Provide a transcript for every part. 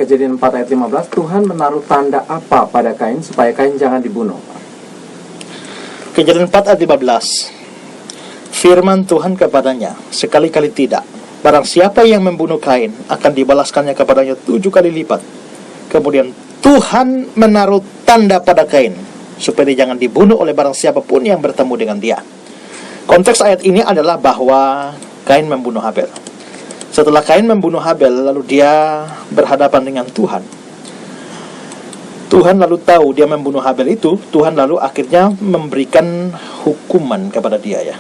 Kejadian 4 ayat 15, Tuhan menaruh tanda apa pada Kain supaya Kain jangan dibunuh? Kejadian 4 ayat 15. Firman Tuhan kepadanya, sekali-kali tidak. Barang siapa yang membunuh Kain, akan dibalaskannya kepadanya 7 kali lipat. Kemudian Tuhan menaruh tanda pada Kain, supaya dia jangan dibunuh oleh barang siapapun yang bertemu dengan dia. Konteks ayat ini adalah bahwa Kain membunuh Habel. Setelah Kain membunuh Habel, lalu dia berhadapan dengan Tuhan. Tuhan lalu tahu dia membunuh Habel itu. Tuhan lalu akhirnya memberikan hukuman kepada dia, ya.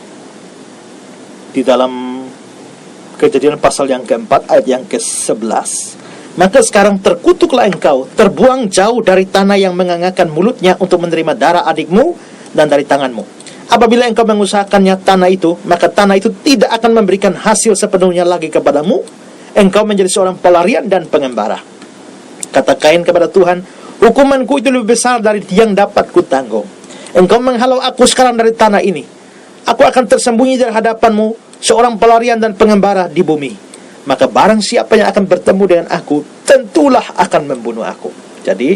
Di dalam Kejadian pasal yang keempat ayat yang ke-11. Maka sekarang terkutuklah engkau, terbuang jauh dari tanah yang mengangakan mulutnya untuk menerima darah adikmu dan dari tanganmu. Apabila engkau mengusahakannya tanah itu, maka tanah itu tidak akan memberikan hasil sepenuhnya lagi kepadamu. Engkau menjadi seorang pelarian dan pengembara. Kata Kain kepada Tuhan, hukumanku itu lebih besar dari yang dapat kutanggung. Engkau menghalau aku sekarang dari tanah ini. Aku akan tersembunyi dari hadapanmu, seorang pelarian dan pengembara di bumi. Maka barang siapa yang akan bertemu dengan aku, tentulah akan membunuh aku. Jadi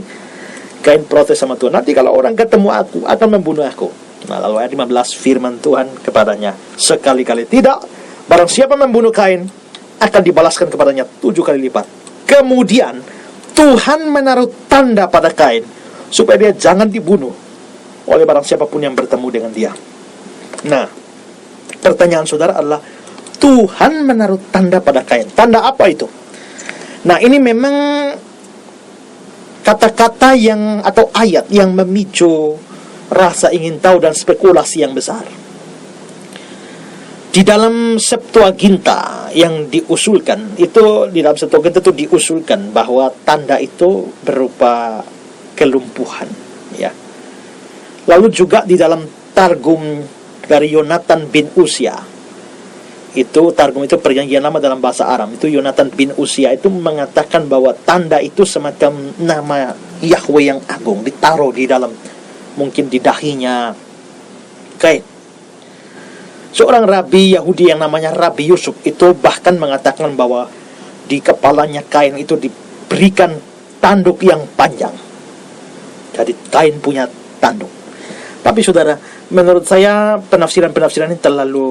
Kain protes sama Tuhan, nanti kalau orang ketemu aku, akan membunuh aku. Nah, lalu ayat 15, firman Tuhan kepadanya, sekali-kali tidak. Barang siapa membunuh Kain, akan dibalaskan kepadanya 7 kali lipat. Kemudian Tuhan menaruh tanda pada Kain, supaya dia jangan dibunuh oleh barang siapapun yang bertemu dengan dia. Nah, pertanyaan saudara adalah, Tuhan menaruh tanda pada Kain. Tanda apa itu? Nah, ini memang kata-kata yang atau ayat yang memicu rasa ingin tahu dan spekulasi yang besar. Di dalam Septuaginta yang diusulkan, itu di dalam Septuaginta itu diusulkan bahwa tanda itu berupa kelumpuhan, ya. Lalu juga di dalam Targum dari Yonatan bin Usia, itu Targum itu perjanjian lama dalam bahasa Aram, itu Yonatan bin Usia itu mengatakan bahwa tanda itu semacam nama Yahweh yang agung ditaruh di dalam, mungkin di dahinya Kain. Seorang rabi Yahudi yang namanya Rabi Yusuf itu bahkan mengatakan bahwa di kepalanya Kain itu diberikan tanduk yang panjang. Jadi Kain punya tanduk. Tapi saudara, menurut saya penafsiran-penafsiran ini terlalu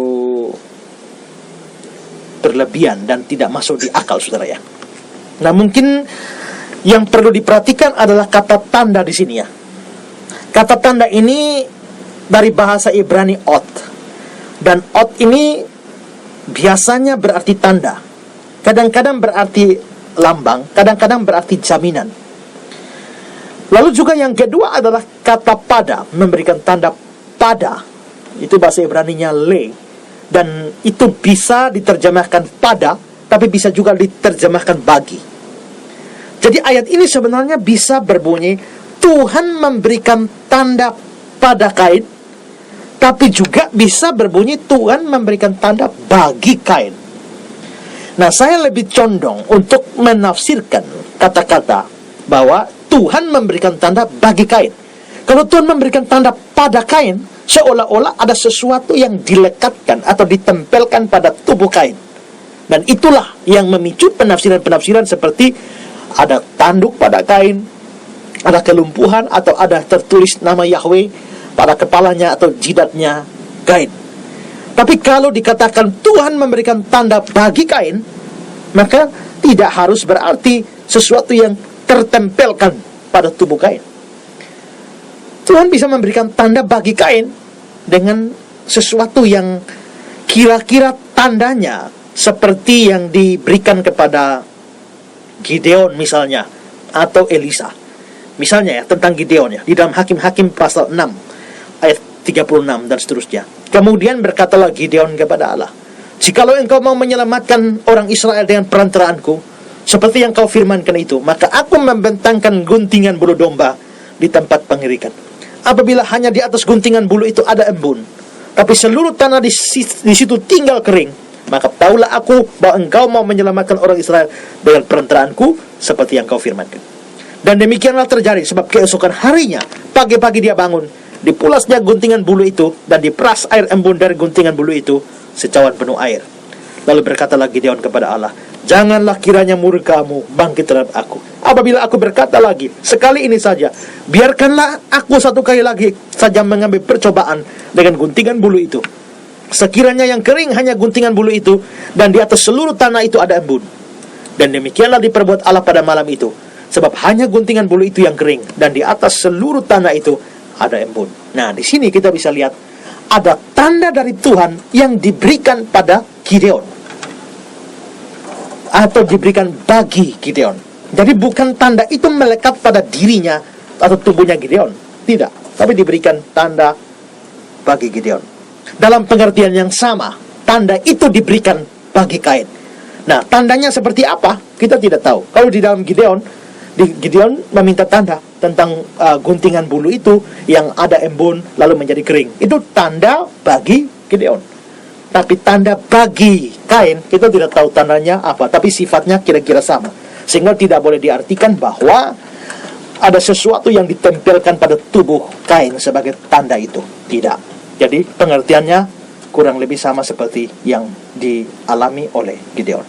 berlebihan dan tidak masuk di akal, saudara, ya. Nah, mungkin yang perlu diperhatikan adalah kata tanda di sini, ya. Kata tanda ini dari bahasa Ibrani ot. Dan ot ini biasanya berarti tanda. Kadang-kadang berarti lambang, kadang-kadang berarti jaminan. Lalu juga yang kedua adalah kata pada, memberikan tanda pada. Itu bahasa Ibraninya le. Dan itu bisa diterjemahkan pada, tapi bisa juga diterjemahkan bagi. Jadi ayat ini sebenarnya bisa berbunyi, Tuhan memberikan tanda pada Kain, tapi juga bisa berbunyi Tuhan memberikan tanda bagi Kain. Nah, saya lebih condong untuk menafsirkan kata-kata bahwa Tuhan memberikan tanda bagi Kain. Kalau Tuhan memberikan tanda pada Kain, seolah-olah ada sesuatu yang dilekatkan atau ditempelkan pada tubuh Kain. Dan itulah yang memicu penafsiran-penafsiran seperti ada tanduk pada Kain, ada kelumpuhan, atau ada tertulis nama Yahweh pada kepalanya atau jidatnya Kain. Tapi kalau dikatakan Tuhan memberikan tanda bagi Kain, maka tidak harus berarti sesuatu yang tertempelkan pada tubuh Kain. Tuhan bisa memberikan tanda bagi Kain dengan sesuatu yang kira-kira tandanya seperti yang diberikan kepada Gideon misalnya, atau Elisa. Misalnya, ya, tentang Gideon, ya, di dalam Hakim-Hakim pasal 6 ayat 36 dan seterusnya. Kemudian berkatalah Gideon kepada Allah, jikalau engkau mau menyelamatkan orang Israel dengan perantaraanku, seperti yang kau firmankan itu, maka aku membentangkan guntingan bulu domba di tempat pengirikan. Apabila hanya di atas guntingan bulu itu ada embun, tapi seluruh tanah di situ tinggal kering, maka taulah aku bahwa engkau mau menyelamatkan orang Israel dengan perantaraanku, seperti yang kau firmankan. Dan demikianlah terjadi, sebab keesokan harinya, pagi-pagi dia bangun, dipulasnya guntingan bulu itu, dan diperas air embun dari guntingan bulu itu, secawan penuh air. Lalu berkatalah Gideon kepada Allah, janganlah kiranya murka-Mu bangkit terhadap aku. Apabila aku berkata lagi, sekali ini saja, biarkanlah aku satu kali lagi saja mengambil percobaan dengan guntingan bulu itu. Sekiranya yang kering hanya guntingan bulu itu, dan di atas seluruh tanah itu ada embun. Dan demikianlah diperbuat Allah pada malam itu, sebab hanya guntingan bulu itu yang kering, dan di atas seluruh tanah itu ada embun. Nah, di sini kita bisa lihat ada tanda dari Tuhan yang diberikan pada Gideon, atau diberikan bagi Gideon. Jadi bukan tanda itu melekat pada dirinya atau tubuhnya Gideon, tidak, tapi diberikan tanda bagi Gideon. Dalam pengertian yang sama, tanda itu diberikan bagi Kain. Nah, tandanya seperti apa? Kita tidak tahu. Kalau di dalam Gideon meminta tanda tentang guntingan bulu itu yang ada embun lalu menjadi kering. Itu tanda bagi Gideon. Tapi tanda bagi Kain, kita tidak tahu tandanya apa, tapi sifatnya kira-kira sama. Sehingga tidak boleh diartikan bahwa ada sesuatu yang ditempelkan pada tubuh Kain sebagai tanda itu. Tidak. Jadi pengertiannya kurang lebih sama seperti yang dialami oleh Gideon.